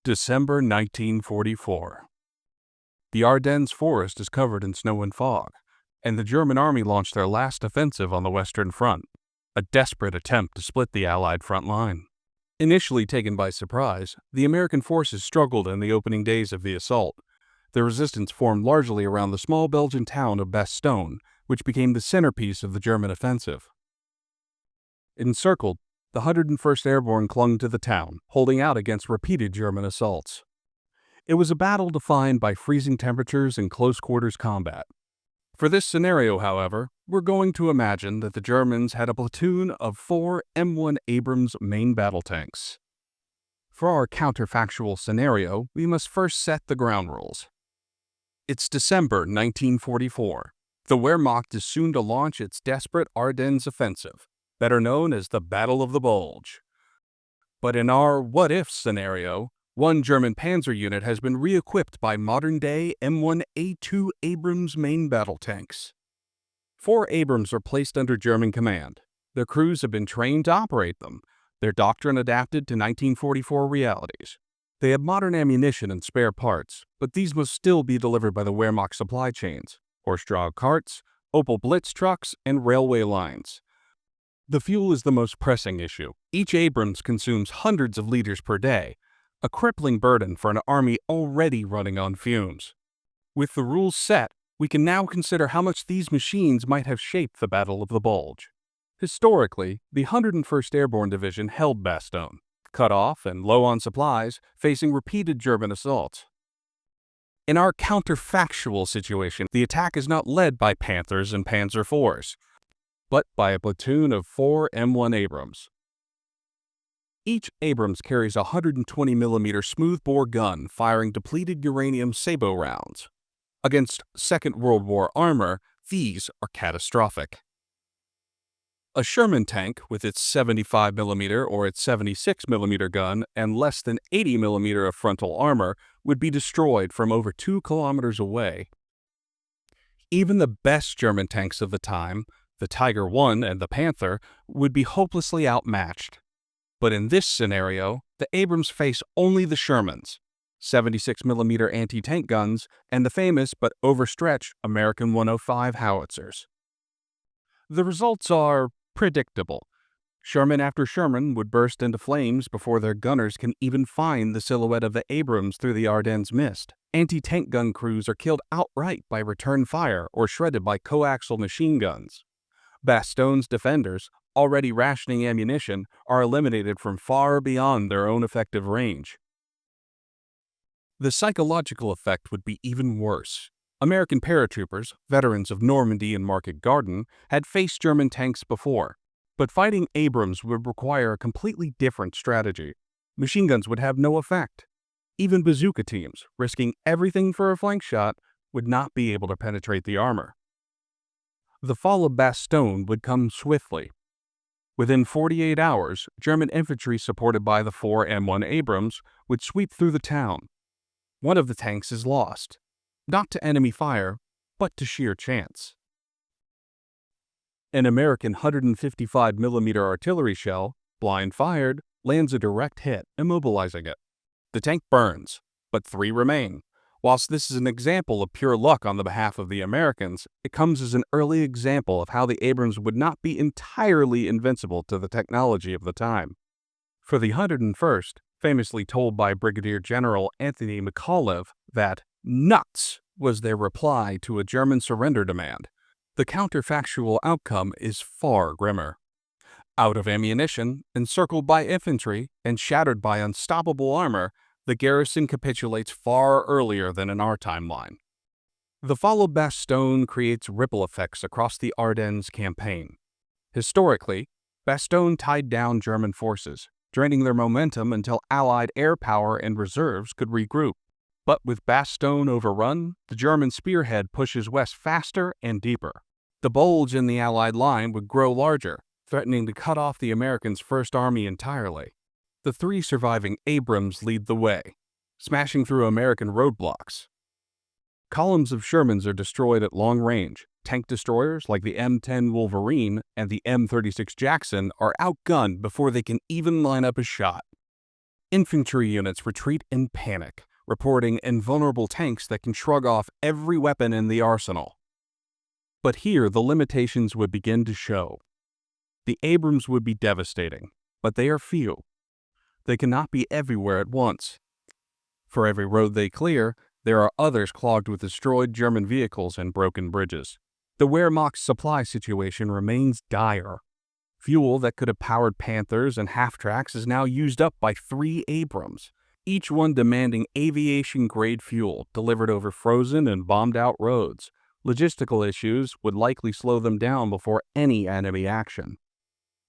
December 1944. The Ardennes forest is covered in snow and fog, and the German army launched their last offensive on the Western Front, a desperate attempt to split the Allied front line. Initially taken by surprise, the American forces struggled in the opening days of the assault. The resistance formed largely around the small Belgian town of Bastogne, which became the centerpiece of the German offensive. Encircled, the 101st Airborne clung to the town, holding out against repeated German assaults. It was a battle defined by freezing temperatures and close-quarters combat. For this scenario, however, we're going to imagine that the Germans had a platoon of 4 M1 Abrams main battle tanks. For our counterfactual scenario, we must first set the ground rules. It's December 1944. The Wehrmacht is soon to launch its desperate Ardennes offensive, better known as the Battle of the Bulge. But in our what-if scenario, one German panzer unit has been re-equipped by modern-day M1 A2 Abrams main battle tanks. 4 Abrams are placed under German command. Their crews have been trained to operate them, their doctrine adapted to 1944 realities. They have modern ammunition and spare parts, but these must still be delivered by the Wehrmacht supply chains, horse-drawn carts, Opel Blitz trucks, and railway lines. The fuel is the most pressing issue. Each Abrams consumes hundreds of liters per day, a crippling burden for an army already running on fumes. With the rules set, we can now consider how much these machines might have shaped the Battle of the Bulge. Historically, the 101st Airborne Division held Bastogne, cut off and low on supplies, facing repeated German assaults. In our counterfactual situation, the attack is not led by Panthers and Panzer IVs, but by a platoon of 4 M1 Abrams. Each Abrams carries a 120mm smoothbore gun firing depleted uranium sabot rounds. Against Second World War armor, these are catastrophic. A Sherman tank with its 75mm or its 76mm gun and less than 80mm of frontal armor would be destroyed from over 2 kilometers away. Even the best German tanks of the time, the Tiger I and the Panther, would be hopelessly outmatched. But in this scenario, the Abrams face only the Shermans, 76mm anti-tank guns, and the famous but overstretched American 105 howitzers. The results are predictable. Sherman after Sherman would burst into flames before their gunners can even find the silhouette of the Abrams through the Ardennes mist. Anti-tank gun crews are killed outright by return fire or shredded by coaxial machine guns. Bastogne's defenders, already rationing ammunition, are eliminated from far beyond their own effective range. The psychological effect would be even worse. American paratroopers, veterans of Normandy and Market Garden, had faced German tanks before, but fighting Abrams would require a completely different strategy. Machine guns would have no effect. Even bazooka teams, risking everything for a flank shot, would not be able to penetrate the armor. The fall of Bastogne would come swiftly. Within 48 hours, German infantry supported by the 4 M1 Abrams would sweep through the town. One of the tanks is lost, not to enemy fire, but to sheer chance. An American 155mm artillery shell, blind fired, lands a direct hit, immobilizing it. The tank burns, but 3 remain. Whilst this is an example of pure luck on the behalf of the Americans, it comes as an early example of how the Abrams would not be entirely invincible to the technology of the time. For the 101st, famously told by Brigadier General Anthony McAuliffe that "nuts" was their reply to a German surrender demand, the counterfactual outcome is far grimmer. Out of ammunition, encircled by infantry, and shattered by unstoppable armor, the garrison capitulates far earlier than in our timeline. The fall of Bastogne creates ripple effects across the Ardennes campaign. Historically, Bastogne tied down German forces, draining their momentum until Allied air power and reserves could regroup. But with Bastogne overrun, the German spearhead pushes west faster and deeper. The bulge in the Allied line would grow larger, threatening to cut off the Americans' First Army entirely. The 3 surviving Abrams lead the way, smashing through American roadblocks. Columns of Shermans are destroyed at long range. Tank destroyers like the M10 Wolverine and the M36 Jackson are outgunned before they can even line up a shot. Infantry units retreat in panic, reporting invulnerable tanks that can shrug off every weapon in the arsenal. But here the limitations would begin to show. The Abrams would be devastating, but they are few. They cannot be everywhere at once. For every road they clear, there are others clogged with destroyed German vehicles and broken bridges. The Wehrmacht's supply situation remains dire. Fuel that could have powered Panthers and half-tracks is now used up by 3 Abrams, each one demanding aviation-grade fuel delivered over frozen and bombed-out roads. Logistical issues would likely slow them down before any enemy action.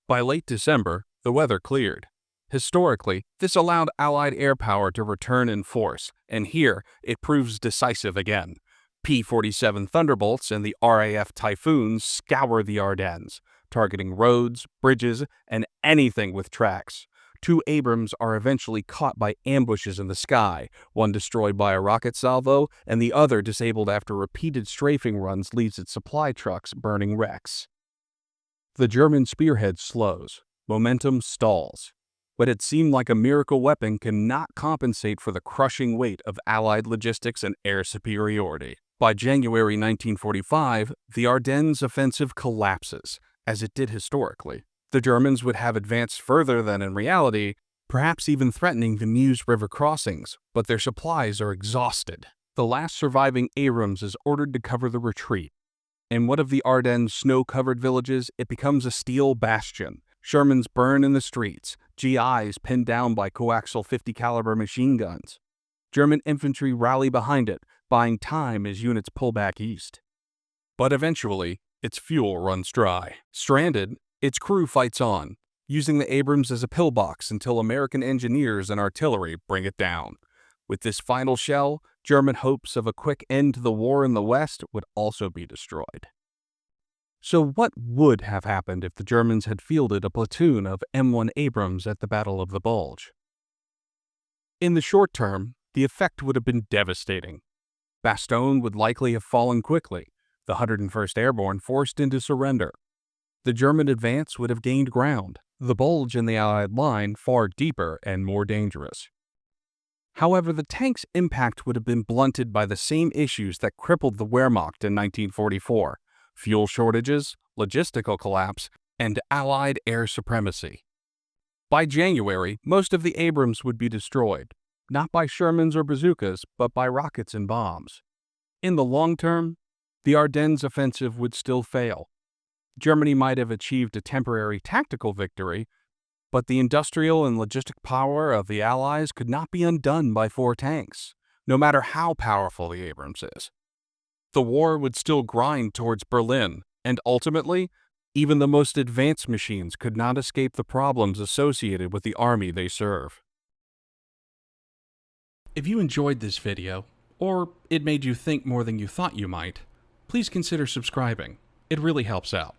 By late December, the weather cleared. Historically, this allowed Allied air power to return in force, and here it proves decisive again. P-47 Thunderbolts and the RAF Typhoons scour the Ardennes, targeting roads, bridges, and anything with tracks. 2 Abrams are eventually caught by ambushes in the sky, one destroyed by a rocket salvo, and the other disabled after repeated strafing runs leaves its supply trucks burning wrecks. The German spearhead slows, momentum stalls. What had seemed like a miracle weapon cannot compensate for the crushing weight of Allied logistics and air superiority. By January 1945, the Ardennes offensive collapses, as it did historically. The Germans would have advanced further than in reality, perhaps even threatening the Meuse River crossings, but their supplies are exhausted. The last surviving Abrams is ordered to cover the retreat. In one of the Ardennes' snow-covered villages, it becomes a steel bastion. Shermans burn in the streets, GIs pinned down by coaxial 50 caliber machine guns. German infantry rally behind it, buying time as units pull back east. But eventually, its fuel runs dry. Stranded, its crew fights on, using the Abrams as a pillbox until American engineers and artillery bring it down. With this final shell, German hopes of a quick end to the war in the West would also be destroyed. So what would have happened if the Germans had fielded a platoon of M1 Abrams at the Battle of the Bulge? In the short term, the effect would have been devastating. Bastogne would likely have fallen quickly, the 101st Airborne forced into surrender. The German advance would have gained ground, the bulge in the Allied line far deeper and more dangerous. However, the tank's impact would have been blunted by the same issues that crippled the Wehrmacht in 1944: fuel shortages, logistical collapse, and Allied air supremacy. By January, most of the Abrams would be destroyed, not by Shermans or bazookas, but by rockets and bombs. In the long term, the Ardennes offensive would still fail. Germany might have achieved a temporary tactical victory, but the industrial and logistic power of the Allies could not be undone by 4 tanks, no matter how powerful the Abrams is. The war would still grind towards Berlin, and ultimately, even the most advanced machines could not escape the problems associated with the army they serve. If you enjoyed this video, or it made you think more than you thought you might, please consider subscribing. It really helps out.